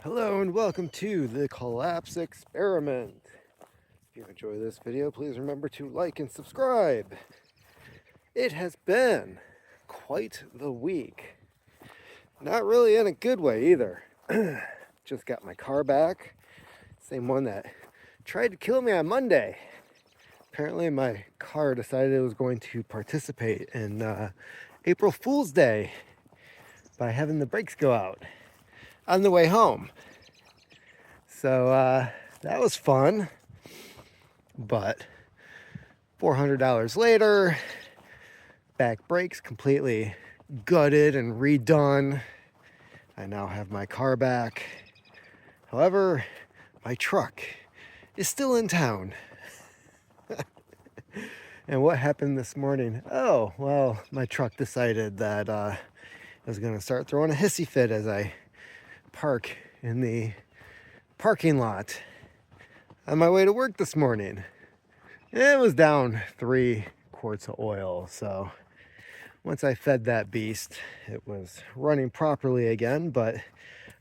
Hello and welcome to the Collapse Experiment. If you enjoy this video, please remember to like and subscribe. It has been quite the week. Not really in a good way either. Just got my car back. Same one that tried to kill me on Monday. Apparently my car decided it was going to participate in April Fool's Day by having the brakes go out on the way home. So that was fun, but $400 later, back brakes completely gutted and redone. I now have my car back. However, my truck is still in town. And what happened this morning? Oh, well, my truck decided that it was going to start throwing a hissy fit as I park in the parking lot on my way to work this morning. It was down 3 quarts of oil, so once I fed that beast, it was running properly again, but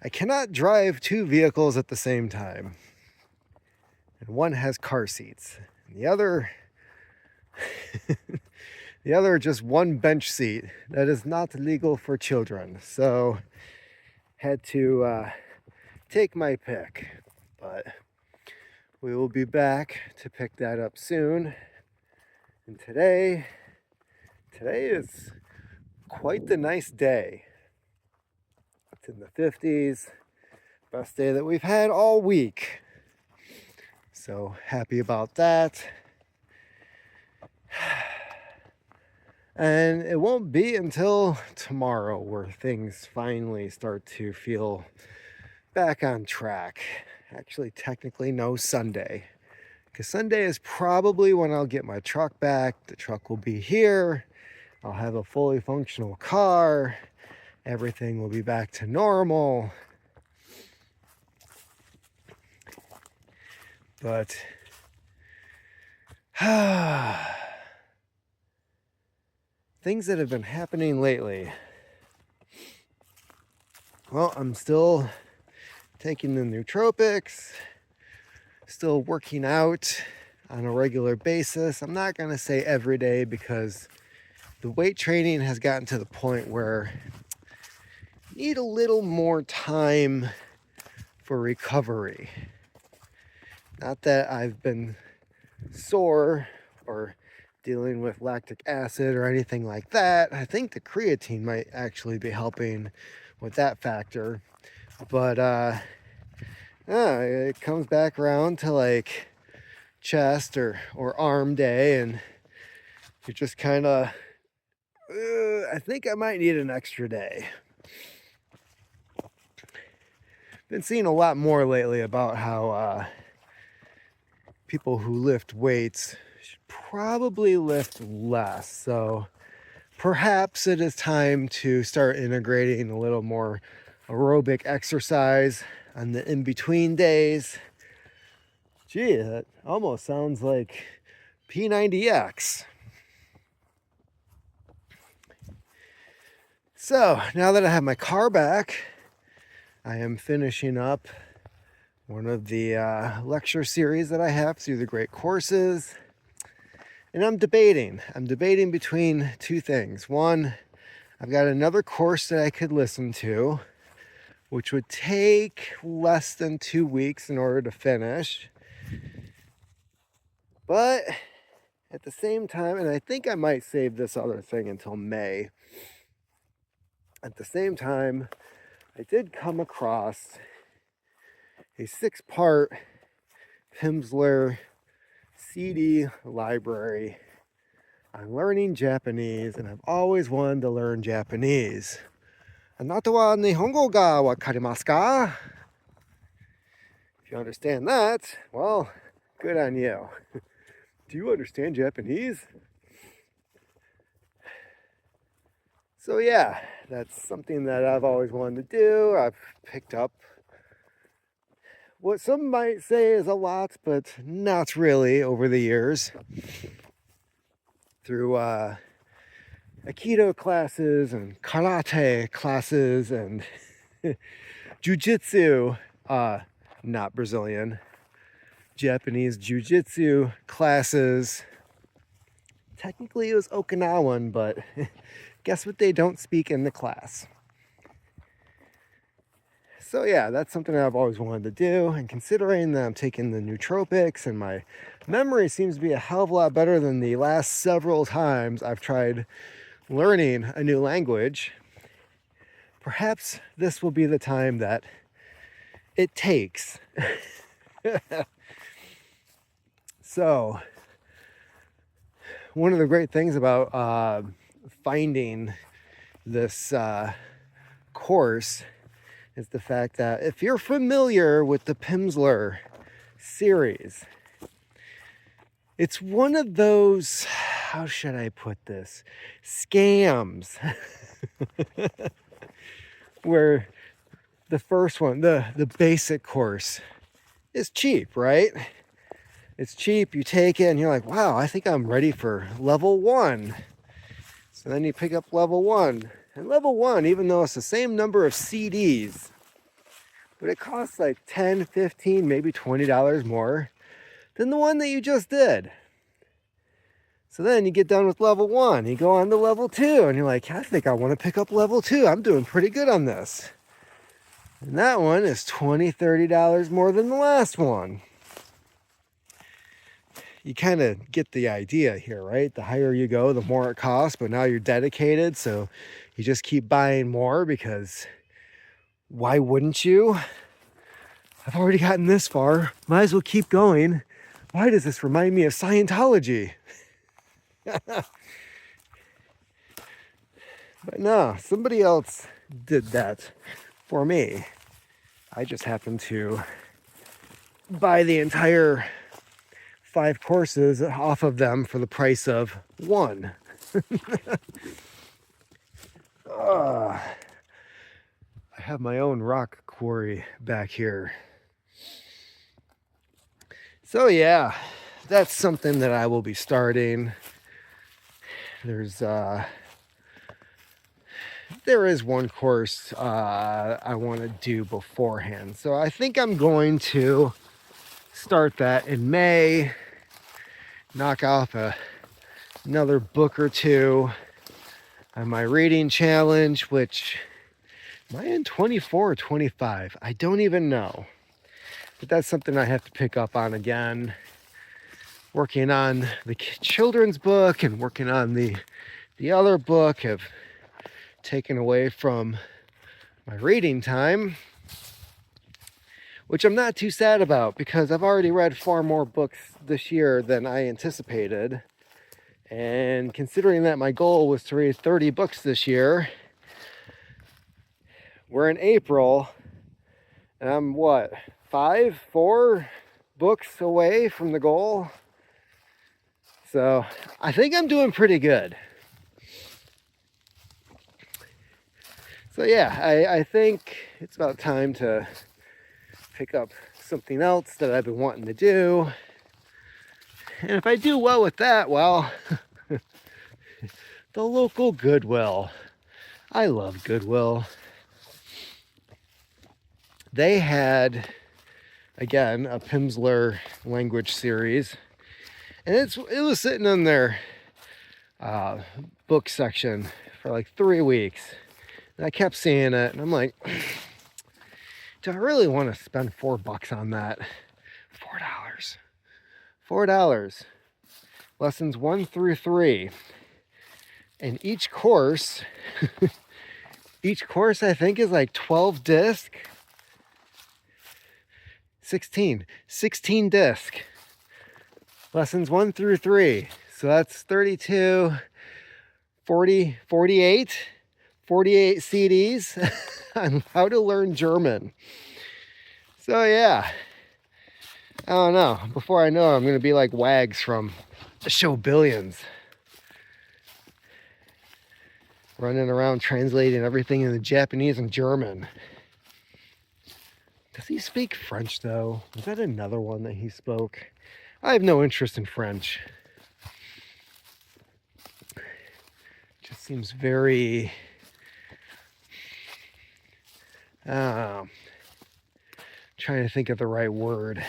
I cannot drive 2 vehicles at the same time. And one has car seats, and the other just one bench seat that is not legal for children. So had to take my pick, but we will be back to pick that up soon. And today is quite the nice day. It's in the 50s, best day that we've had all week. So happy about that. And it won't be until tomorrow where things finally start to feel back on track. Actually, technically, no, Sunday. Because Sunday is probably when I'll get my truck back. The truck will be here. I'll have a fully functional car. Everything will be back to normal. But things that have been happening lately. Well, I'm still taking the nootropics, still working out on a regular basis. I'm not going to say every day because the weight training has gotten to the point where I need a little more time for recovery. Not that I've been sore or dealing with lactic acid or anything like that. I think the creatine might actually be helping with that factor. But it comes back around to like chest or arm day, and you're just kind of, I think I might need an extra day. Been seeing a lot more lately about how people who lift weights should probably lift less. So perhaps it is time to start integrating a little more aerobic exercise on the in-between days. Gee, that almost sounds like P90X. So now that I have my car back, I am finishing up one of the lecture series that I have through the Great Courses. And I'm debating between 2 things. One, I've got another course that I could listen to, which would take less than 2 weeks in order to finish. But at the same time, and I think I might save this other thing until May. At the same time, I did come across a 6-part Pimsleur CD library on learning Japanese, and I've always wanted to learn Japanese. Anata wa Nihongo ga wakarimasu ka? If you understand that, well, good on you. Do you understand Japanese? So yeah, that's something that I've always wanted to do. I've picked up what some might say is a lot, but not really over the years. Through Aikido classes and karate classes and jujitsu not Brazilian, Japanese jiu-jitsu classes. Technically it was Okinawan, but guess what they don't speak in the class. So yeah, that's something that I've always wanted to do, and considering that I'm taking the nootropics and my memory seems to be a hell of a lot better than the last several times I've tried learning a new language, perhaps this will be the time that it takes. So one of the great things about finding this course is the fact that if you're familiar with the Pimsleur series, it's one of those, how should I put this, scams where the first one, the basic course, is cheap, right? It's cheap, you take it and you're like, wow, I think I'm ready for level 1. So then you pick up level 1. And level 1, even though it's the same number of CDs, but it costs like $10, $15, maybe $20 more than the one that you just did. So then you get done with level 1, you go on to level 2, and you're like, I think I want to pick up level 2. I'm doing pretty good on this. And that one is $20, $30 more than the last one. You kind of get the idea here, right? The higher you go, the more it costs, but now you're dedicated, so you just keep buying more because why wouldn't you? I've already gotten this far. Might as well keep going. Why does this remind me of Scientology? But no, somebody else did that for me. I just happened to buy the entire 5 courses off of them for the price of 1. I have my own rock quarry back here. So yeah, that's something that I will be starting. There is one course I want to do beforehand. So I think I'm going to start that in May, knock off another book or 2 on my reading challenge, which, am I in 24 or 25? I don't even know. But that's something I have to pick up on again. Working on the children's book and working on the other book have taken away from my reading time, which I'm not too sad about because I've already read far more books this year than I anticipated. And considering that my goal was to read 30 books this year, we're in April, and I'm what, 4 books away from the goal? So I think I'm doing pretty good. So yeah, I think it's about time to pick up something else that I've been wanting to do. And if I do well with that, well, the local Goodwill. I love Goodwill. They had, again, a Pimsleur language series. And it was sitting in their book section for like 3 weeks. And I kept seeing it, and I'm like, do I really want to spend $4 on that? $4. $4. Lessons 1 through 3. And each course I think is like 12 disc. 16 disc. Lessons 1 through 3. So that's 32, 40, 48 CDs on how to learn German. So yeah, I don't know. Before I know it, I'm going to be like Wags from the show Billions. Running around translating everything into Japanese and German. Does he speak French though? Was that another one that he spoke? I have no interest in French. Just seems very trying to think of the right word.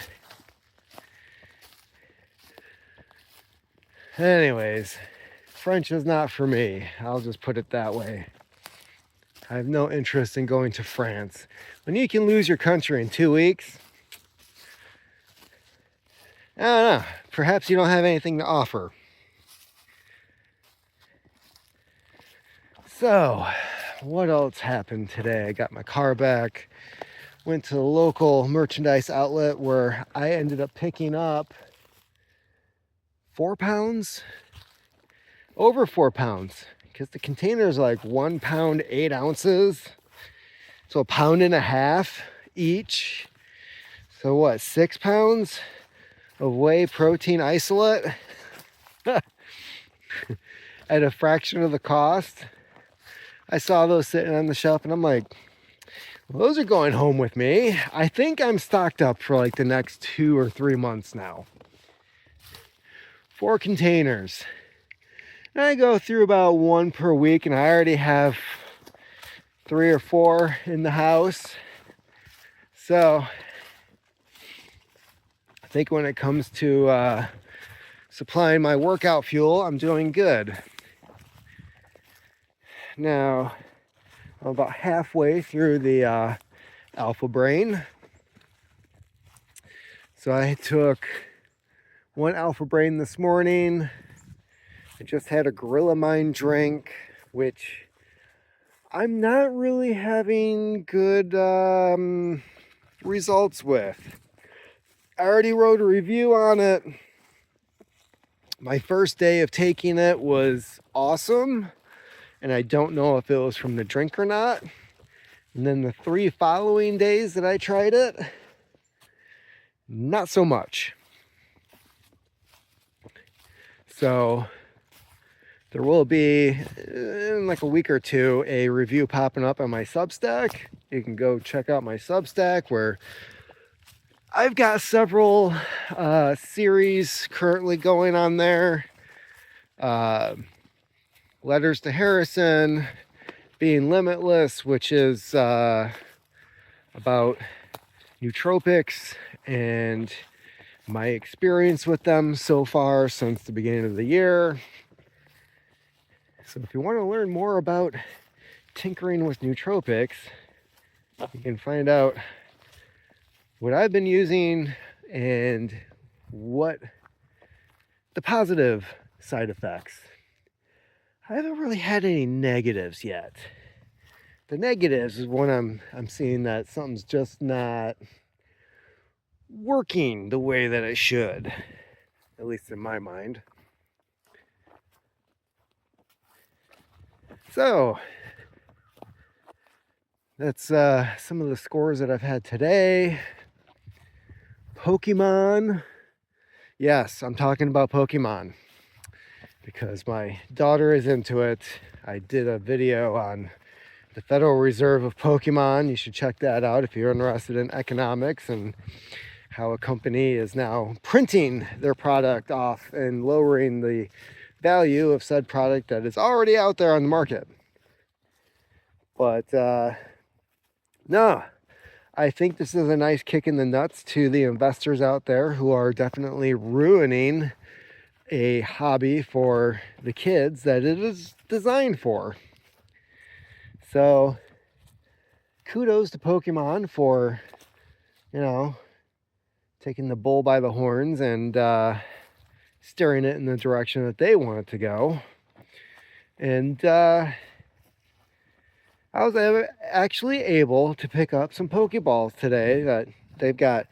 Anyways, French is not for me. I'll just put it that way. I have no interest in going to France. When you can lose your country in 2 weeks, I don't know. Perhaps you don't have anything to offer. So, what else happened today? I got my car back. Went to the local merchandise outlet where I ended up picking up 4 pounds, over 4 pounds, because the container is like 1 pound 8 ounces, so 1.5 pounds each. So what, 6 pounds of whey protein isolate at a fraction of the cost. I saw those sitting on the shelf and I'm like, well, those are going home with me. I think I'm stocked up for like the next 2 or 3 months now. 4 containers. And I go through about 1 per week, and I already have 3 or 4 in the house. So I think when it comes to supplying my workout fuel, I'm doing good. Now, I'm about halfway through the Alpha Brain. So I took 1 Alpha Brain this morning. I just had a Gorilla Mind drink, which I'm not really having good results with. I already wrote a review on it. My first day of taking it was awesome, and I don't know if it was from the drink or not. And then the 3 following days that I tried it, not so much. So there will be, in like a week or 2, a review popping up on my Substack. You can go check out my Substack, where I've got several series currently going on there. Letters to Harrison, Being Limitless, which is about nootropics and my experience with them so far since the beginning of the year. So if you want to learn more about tinkering with nootropics, you can find out what I've been using and what the positive side effects. I haven't really had any negatives yet. The negatives is when I'm seeing that something's just not working the way that it should, at least in my mind. So that's some of the scores that I've had today. Pokemon. Yes, I'm talking about Pokemon because my daughter is into it. I did a video on the Federal Reserve of Pokemon. You should check that out if you're interested in economics and how a company is now printing their product off and lowering the value of said product that is already out there on the market. But no, I think this is a nice kick in the nuts to the investors out there who are definitely ruining a hobby for the kids that it is designed for. So kudos to Pokemon for, taking the bull by the horns and steering it in the direction that they want it to go. And I was actually able to pick up some Pokeballs today. That they've got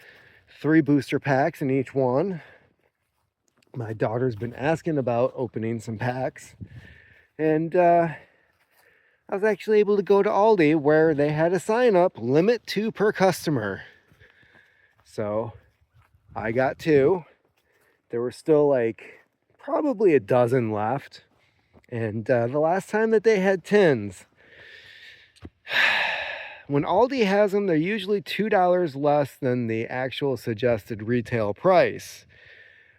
3 booster packs in each one. My daughter's been asking about opening some packs. And I was actually able to go to Aldi where they had a sign up, limit 2 per customer. So I got 2. There were still like probably a dozen left. And the last time that they had tins, when Aldi has them, they're usually $2 less than the actual suggested retail price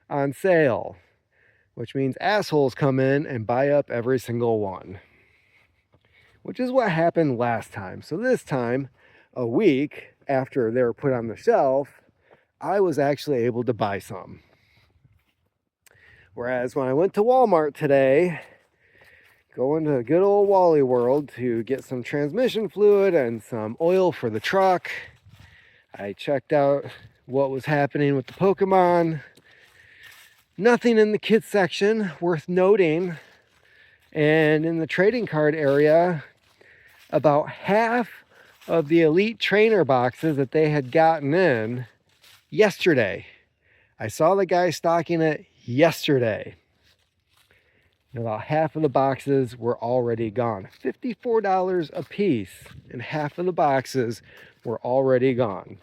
on sale, which means assholes come in and buy up every single one, which is what happened last time. So this time, a week after they were put on the shelf, I was actually able to buy some. Whereas when I went to Walmart today, going to good old Wally World to get some transmission fluid and some oil for the truck, I checked out what was happening with the Pokemon. Nothing in the kids section worth noting. And in the trading card area, about half of the Elite Trainer boxes that they had gotten in yesterday. I saw the guy stocking it yesterday. And about half of the boxes were already gone. $54 a piece, and half of the boxes were already gone.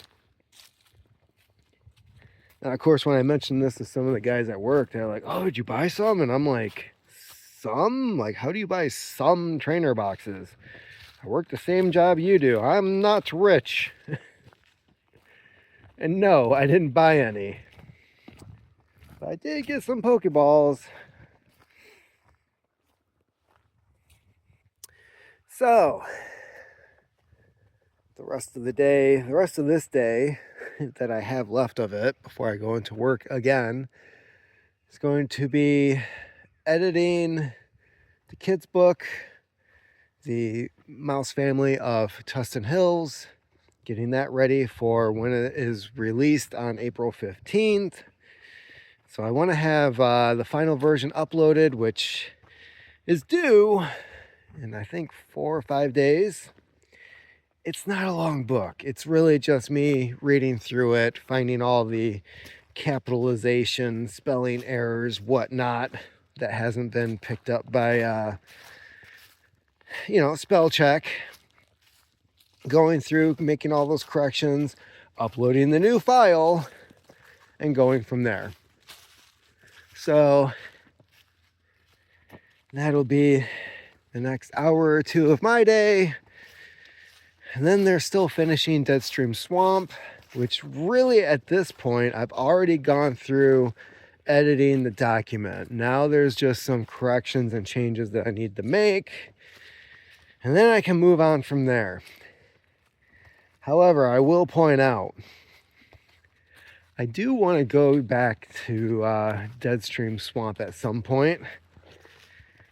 Now, of course, when I mentioned this to some of the guys at work, they're like, "Oh, did you buy some?" And I'm like, "Some? Like, how do you buy some trainer boxes? I work the same job you do. I'm not rich." And no, I didn't buy any. But I did get some Pokeballs. So, the rest of this day that I have left of it before I go into work again is going to be editing the kids' book, The Mouse Family of Tustin Hills, getting that ready for when it is released on April 15th. So I want to have the final version uploaded, which is due in I think 4 or 5 days. It's not a long book. It's really just me reading through it, finding all the capitalization, spelling errors, whatnot that hasn't been picked up by, spell check. Going through, making all those corrections, uploading the new file, and going from there. So that'll be the next hour or two of my day. And then they're still finishing Deadstream Swamp, which really at this point, I've already gone through editing the document. Now there's just some corrections and changes that I need to make. And then I can move on from there. However, I will point out, I do want to go back to Deadstream Swamp at some point,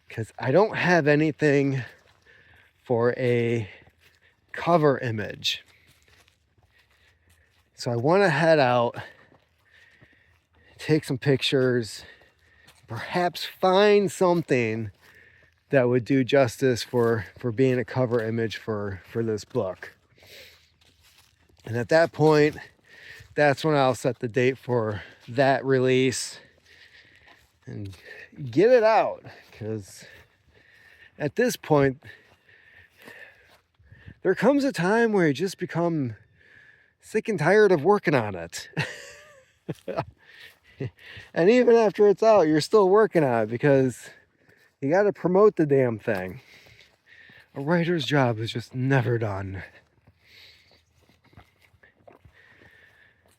because I don't have anything for a cover image. So I want to head out, take some pictures, perhaps find something that would do justice for being a cover image for this book. And at that point, that's when I'll set the date for that release and get it out. Because at this point, there comes a time where you just become sick and tired of working on it. And even after it's out, you're still working on it because you got to promote the damn thing. A writer's job is just never done.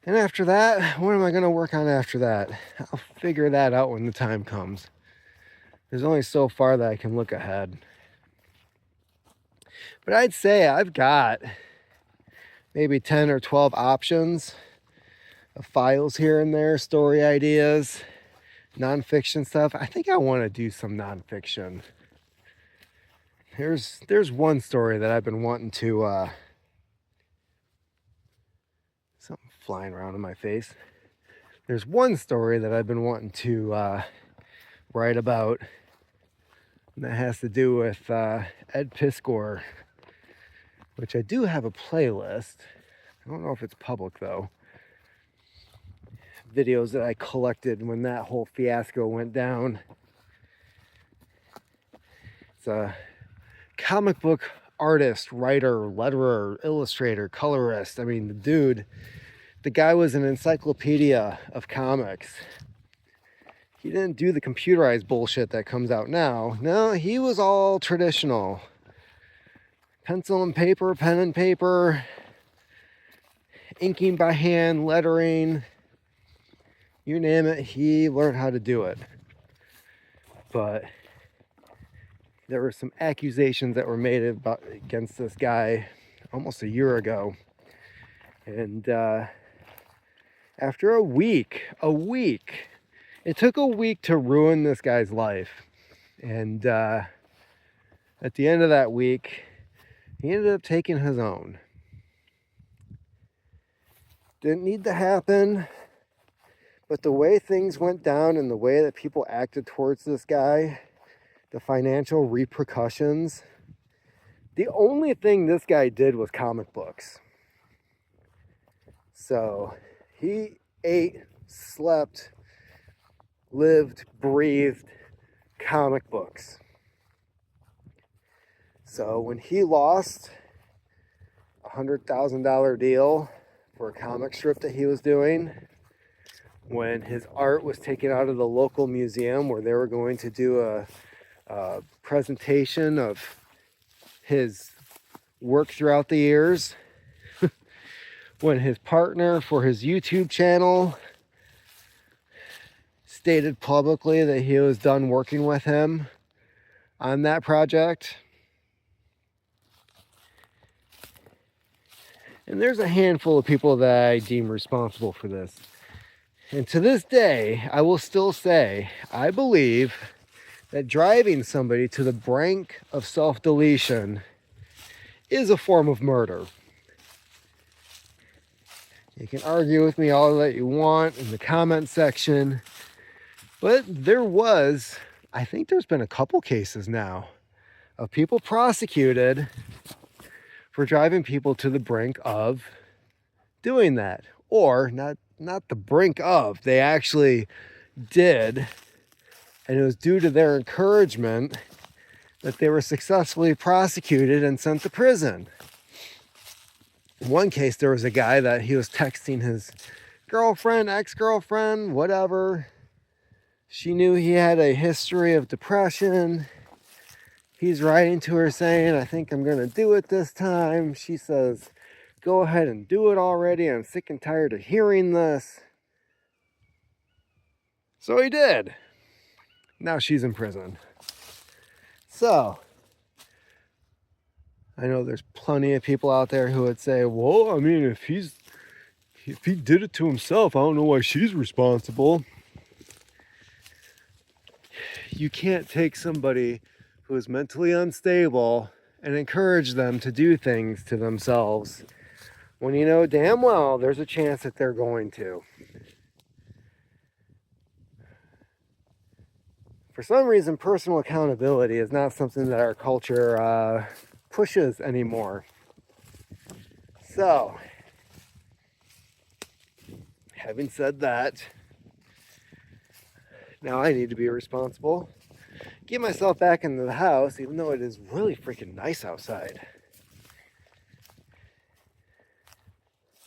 And after that, what am I going to work on after that? I'll figure that out when the time comes. There's only so far that I can look ahead. But I'd say I've got maybe 10 or 12 options of files here and there, story ideas, nonfiction stuff. I think I want to do some nonfiction. There's one story that I've been wanting to something flying around in my face. There's one story that I've been wanting to write about, and that has to do with Ed Piskor, which I do have a playlist. I don't know if it's public though. Videos that I collected when that whole fiasco went down. It's a comic book artist, writer, letterer, illustrator, colorist. I mean, the guy was an encyclopedia of comics. He didn't do the computerized bullshit that comes out now. No, he was all traditional. Pencil and paper, pen and paper, inking by hand, lettering, you name it, he learned how to do it. But there were some accusations that were made against this guy almost a year ago. And after a week, it took a week to ruin this guy's life. And at the end of that week, he ended up taking his own. Didn't need to happen, but the way things went down and the way that people acted towards this guy, the financial repercussions, the only thing this guy did was comic books. So he ate, slept, lived, breathed comic books. So when he lost a $100,000 deal for a comic strip that he was doing, when his art was taken out of the local museum where they were going to do a presentation of his work throughout the years, when his partner for his YouTube channel stated publicly that he was done working with him on that project. And there's a handful of people that I deem responsible for this. And to this day, I will still say, I believe that driving somebody to the brink of self-deletion is a form of murder. You can argue with me all that you want in the comment section, but I think there's been a couple cases now of people prosecuted for driving people to the brink of doing that. Or not the brink of, they actually did, and it was due to their encouragement that they were successfully prosecuted and sent to prison. In one case, there was a guy that he was texting his girlfriend, ex-girlfriend, whatever. She knew he had a history of depression. He's writing to her saying, I think I'm going to do it this time. She says, go ahead and do it already. I'm sick and tired of hearing this. So he did. Now she's in prison. So, I know there's plenty of people out there who would say, well, I mean, if he did it to himself, I don't know why she's responsible. You can't take somebody who is mentally unstable and encourage them to do things to themselves when you know damn well there's a chance that they're going to. For some reason, personal accountability is not something that our culture pushes anymore. So, having said that, now I need to be responsible. Get myself back into the house, even though it is really freaking nice outside.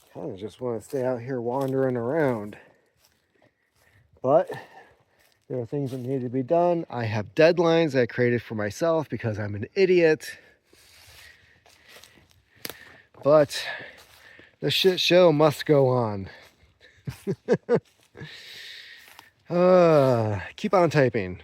I kind of just want to stay out here wandering around. But there are things that need to be done. I have deadlines I created for myself because I'm an idiot. But the shit show must go on. Keep on typing.